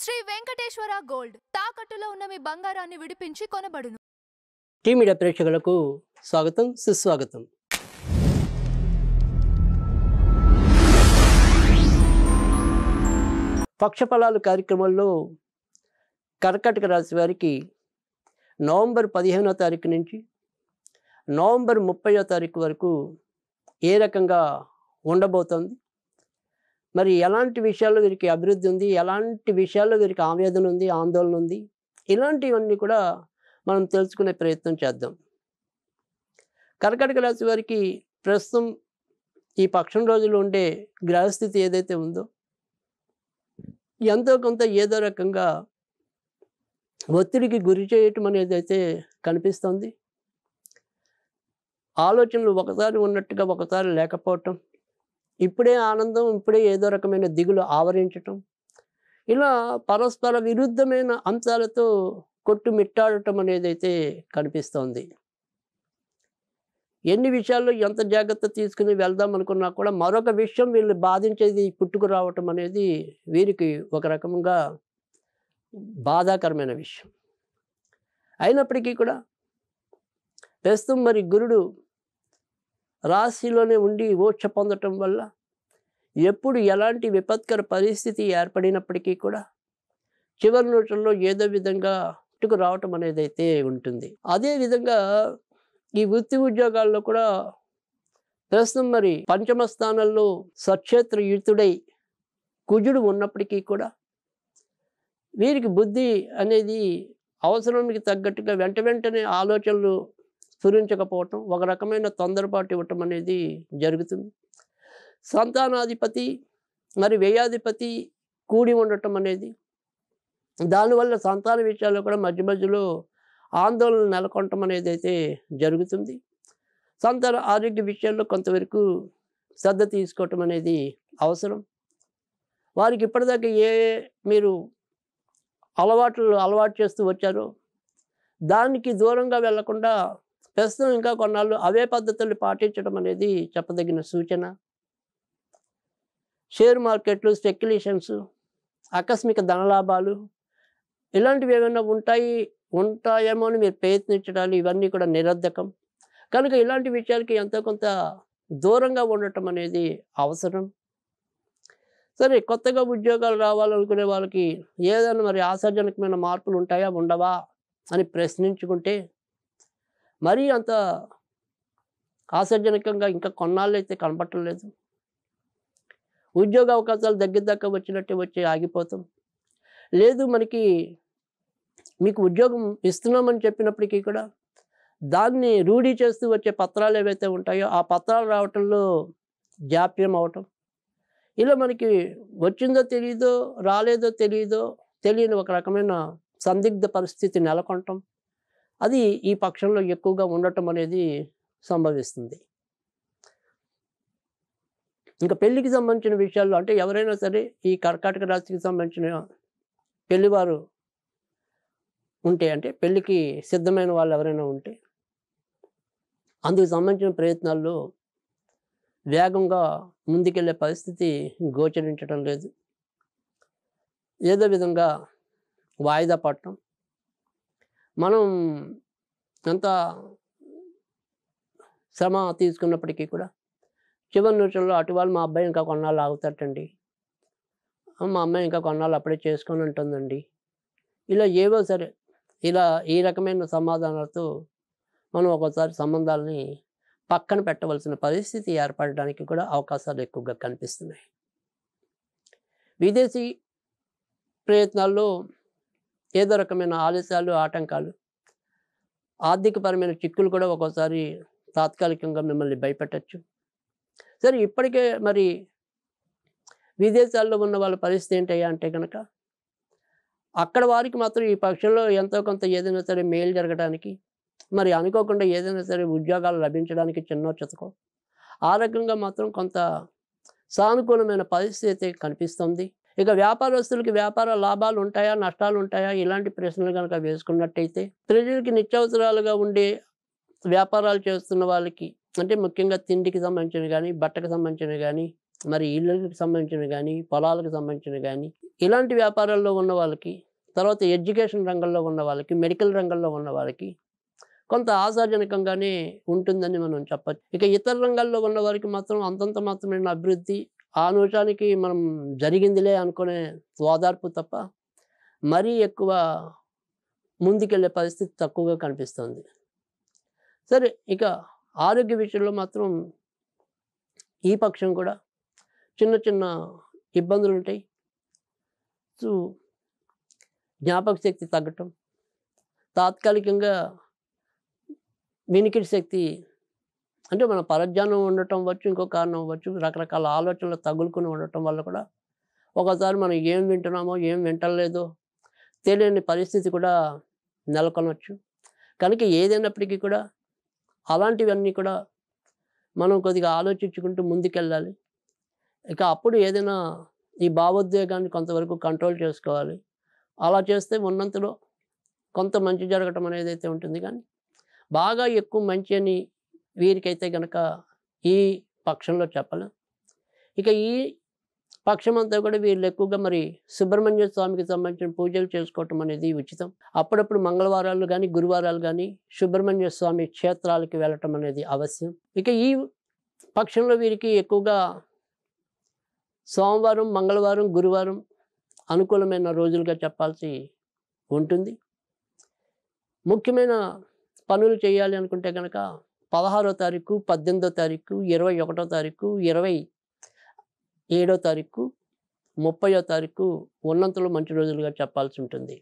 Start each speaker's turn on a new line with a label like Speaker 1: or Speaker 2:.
Speaker 1: Shri Venkateswara gold తాకట్టులో ఉన్న మీ బంగారాన్ని విడిపించి కొనబడును.
Speaker 2: టీ మీడియా ప్రేక్షకులకు స్వాగతం, సుస్వాగతం. పక్షఫలాలు కార్యక్రమంలో కర్కాటక రాశి వారికి నవంబర్ 15వ తారీఖు నుంచి నవంబర్ 30వ తారీఖు వరకు ఏ రకంగా ఉండబోతోంది, మరి ఎలాంటి విషయాల్లో వీరికి అభివృద్ధి ఉంది, ఎలాంటి విషయాల్లో వీరికి ఆవేదన ఉంది, ఆందోళన ఉంది, ఇలాంటివన్నీ కూడా మనం తెలుసుకునే ప్రయత్నం చేద్దాం. కర్కాటక రాశి వారికి ప్రస్తుతం ఈ పక్షం రోజులు ఉండే గ్రహస్థితి ఏదైతే ఉందో ఎంతో కొంత ఏదో రకంగా ఒత్తిడికి గురి చేయటం అనేది అయితే కనిపిస్తుంది. ఆలోచనలు ఒకసారి ఉన్నట్టుగా ఒకసారి లేకపోవటం, ఇప్పుడే ఆనందం, ఇప్పుడే ఏదో రకమైన దిగులు ఆవరించటం, ఇలా పరస్పర విరుద్ధమైన అంశాలతో కొట్టుమిట్టాడటం అనేది అయితే కనిపిస్తోంది. ఎన్ని విషయాల్లో ఎంత జాగ్రత్త తీసుకుని వెళ్దాం అనుకున్నా కూడా మరొక విషయం వీళ్ళు బాధించేది పుట్టుకు రావటం అనేది వీరికి ఒక రకంగా బాధాకరమైన విషయం. అయినప్పటికీ కూడా ప్రస్తుతం మరి గురుడు రాశిలోనే ఉండి మోక్ష పొందటం వల్ల ఎప్పుడు ఎలాంటి విపత్కర పరిస్థితి ఏర్పడినప్పటికీ కూడా చివరి నిమిషంలో ఏదో విధంగా పుట్టుకు రావటం అనేది అయితే ఉంటుంది. అదేవిధంగా ఈ వృత్తి ఉద్యోగాల్లో కూడా ప్రస్తుతం మరి పంచమ స్థానంలో సక్షేత్రయుతుడై కుజుడు ఉన్నప్పటికీ కూడా వీరికి బుద్ధి అనేది అవసరానికి తగ్గట్టుగా వెంటనే ఆలోచనలు స్ఫురించకపోవటం, ఒక రకమైన తొందరపాటు ఇవ్వటం అనేది జరుగుతుంది. సంతానాధిపతి మరి వ్యయాధిపతి కూడి ఉండటం అనేది, దానివల్ల సంతాన విషయాల్లో కూడా మధ్య మధ్యలో ఆందోళన నెలకొనటం అనేది అయితే జరుగుతుంది. సంతాన ఆరోగ్య విషయాల్లో కొంతవరకు శ్రద్ధ తీసుకోవటం అనేది అవసరం. వారికి ఇప్పటిదాకా మీరు అలవాటు చేస్తూ వచ్చారో దానికి దూరంగా వెళ్లకుండా ప్రస్తుతం ఇంకా కొన్నాళ్ళు అవే పద్ధతులు పాటించడం అనేది చెప్పదగిన సూచన. షేర్ మార్కెట్లు, స్పెక్యులేషన్స్, ఆకస్మిక ధనలాభాలు ఇలాంటివి ఏమైనా ఉంటాయేమో అని మీరు ప్రయత్నించడాలు ఇవన్నీ కూడా నిరర్ధకం. కనుక ఇలాంటి విషయాలకి ఎంతో కొంత దూరంగా ఉండటం అనేది అవసరం. సరే, కొత్తగా ఉద్యోగాలు రావాలనుకునే వాళ్ళకి ఏదైనా మరి ఆశాజనకమైన మార్పులు ఉంటాయా ఉండవా అని ప్రశ్నించుకుంటే మరీ అంత ఆశాజనకంగా ఇంకా కొన్నాళ్ళు అయితే కనపడటం లేదు. ఉద్యోగ అవకాశాలు దగ్గర వచ్చినట్టే వచ్చి ఆగిపోతాం. లేదు మీకు ఉద్యోగం ఇస్తున్నామని చెప్పినప్పటికీ కూడా దాన్ని రూఢీ చేస్తూ వచ్చే పత్రాలు ఏవైతే ఉంటాయో ఆ పత్రాలు రావటంలో జాప్యం అవటం, ఇలా మనకి వచ్చిందో తెలియదో రాలేదో తెలియని ఒక రకమైన సందిగ్ధ పరిస్థితి నెలకొనటం, అది ఈ పక్షంలో ఎక్కువగా ఉండటం అనేది సంభవిస్తుంది. ఇంకా పెళ్ళికి సంబంధించిన విషయాల్లో అంటే ఎవరైనా సరే ఈ కర్కాటక రాశికి సంబంధించిన పెళ్లివారు ఉంటే, అంటే పెళ్ళికి సిద్ధమైన వాళ్ళు ఎవరైనా ఉంటే అందుకు సంబంధించిన ప్రయత్నాల్లో వేగంగా ముందుకెళ్ళే పరిస్థితి గోచరించడం లేదు. ఏదో విధంగా వాయిదా పడటం, మనం ఎంత శ్రమ తీసుకున్నప్పటికీ కూడా చివరి నిమిషంలో అటు వాళ్ళు మా అబ్బాయి ఇంకా కొన్నాళ్ళు ఆగుతాటండి, మా అమ్మాయి ఇంకా కొన్నాళ్ళు అప్పుడే చేసుకొని ఉంటుందండి, ఇలా ఏవో సరే ఇలా ఈ రకమైన సమాధానాలతో మనం ఒక్కోసారి సంబంధాలని పక్కన పెట్టవలసిన పరిస్థితి ఏర్పడడానికి కూడా అవకాశాలు ఎక్కువగా కనిపిస్తున్నాయి. విదేశీ ప్రయత్నాల్లో ఏదో రకమైన ఆలస్యాలు, ఆటంకాలు, ఆర్థికపరమైన చిక్కులు కూడా ఒక్కోసారి తాత్కాలికంగా మిమ్మల్ని భయపెట్టచ్చు. సరే, ఇప్పటికే మరి విదేశాల్లో ఉన్న వాళ్ళ పరిస్థితి ఏంటయ్యా అంటే కనుక అక్కడ వారికి మాత్రం ఈ పక్షంలో ఎంతో కొంత ఏదైనా సరే మేలు జరగడానికి, మరి అనుకోకుండా ఏదైనా సరే ఉద్యోగాలు లభించడానికి చిన్నో చితకో ఆ రకంగా మాత్రం కొంత సానుకూలమైన పరిస్థితి అయితే కనిపిస్తుంది. ఇక వ్యాపారస్తులకి వ్యాపార లాభాలు ఉంటాయా, నష్టాలు ఉంటాయా, ఇలాంటి ప్రశ్నలు కనుక వేసుకున్నట్టయితే ప్రజలకి నిత్యావసరాలుగా ఉండే వ్యాపారాలు చేస్తున్న వాళ్ళకి, అంటే ముఖ్యంగా తిండికి సంబంధించినవి కానీ, బట్టకు సంబంధించినవి కానీ, మరి ఇళ్ళకి సంబంధించినవి కానీ, పొలాలకు సంబంధించినవి కానీ, ఇలాంటి వ్యాపారాల్లో ఉన్న వాళ్ళకి, తర్వాత ఎడ్యుకేషన్ రంగంలో ఉన్న వాళ్ళకి, మెడికల్ రంగంలో ఉన్న వాళ్ళకి కొంత ఆశాజనకంగానే ఉంటుందని మనం చెప్పొచ్చు. ఇక ఇతర రంగాల్లో ఉన్న వారికి మాత్రం అంతంత మాత్రమైన అభివృద్ధి, ఆ నిమిషానికి మనం జరిగిందిలే అనుకునే ఓదార్పు తప్ప, మరీ ఎక్కువ ముందుకెళ్ళే పరిస్థితి తక్కువగా కనిపిస్తుంది. సరే, ఇక ఆరోగ్య విషయంలో మాత్రం ఈ పక్షం కూడా చిన్న చిన్న ఇబ్బందులుంటాయి. సో, జ్ఞాపక శక్తి తగ్గటం, తాత్కాలికంగా వినికిడి శక్తి అంటే మన పరధ్యానం ఉండటం అవ్వచ్చు, ఇంకో కారణం అవ్వచ్చు. రకరకాల ఆలోచనలు తగులుకొని ఉండటం వల్ల కూడా ఒకసారి మనం ఏం వింటున్నామో, ఏం వింటలేదో తెలియని పరిస్థితి కూడా నెలకొనొచ్చు. కనుక ఏదైనప్పటికీ కూడా అలాంటివన్నీ కూడా మనం కొద్దిగా ఆలోచించుకుంటూ ముందుకెళ్ళాలి. ఇక అప్పుడు ఏదైనా ఈ భావోద్వేగాన్ని కొంతవరకు కంట్రోల్ చేసుకోవాలి. అలా చేస్తే ఉన్నంతలో కొంత మంచి జరగటం అనేదైతే ఉంటుంది. కానీ బాగా ఎక్కువ మంచి అని వీరికైతే గనక ఈ పక్షంలో చెప్పలేం. ఇక ఈ పక్షమంతా కూడా వీళ్ళు ఎక్కువగా మరి సుబ్రహ్మణ్య స్వామికి సంబంధించిన పూజలు చేసుకోవటం అనేది ఉచితం. అప్పుడప్పుడు మంగళవారాలు కానీ, గురువారాలు కానీ సుబ్రహ్మణ్య స్వామి క్షేత్రాలకి వెళ్ళటం అనేది అవశ్యం. ఇక ఈ పక్షంలో వీరికి ఎక్కువగా సోమవారం, మంగళవారం, గురువారం అనుకూలమైన రోజులుగా చెప్పాల్సి ఉంటుంది. ముఖ్యమైన పనులు చేయాలి అనుకుంటే కనుక 16వ తారీఖు, 18వ తారీఖు, 21వ తారీఖు, 27వ తారీఖు, 30వ తారీఖు ఉన్నంతలో మంచి రోజులుగా చెప్పాల్సి ఉంటుంది.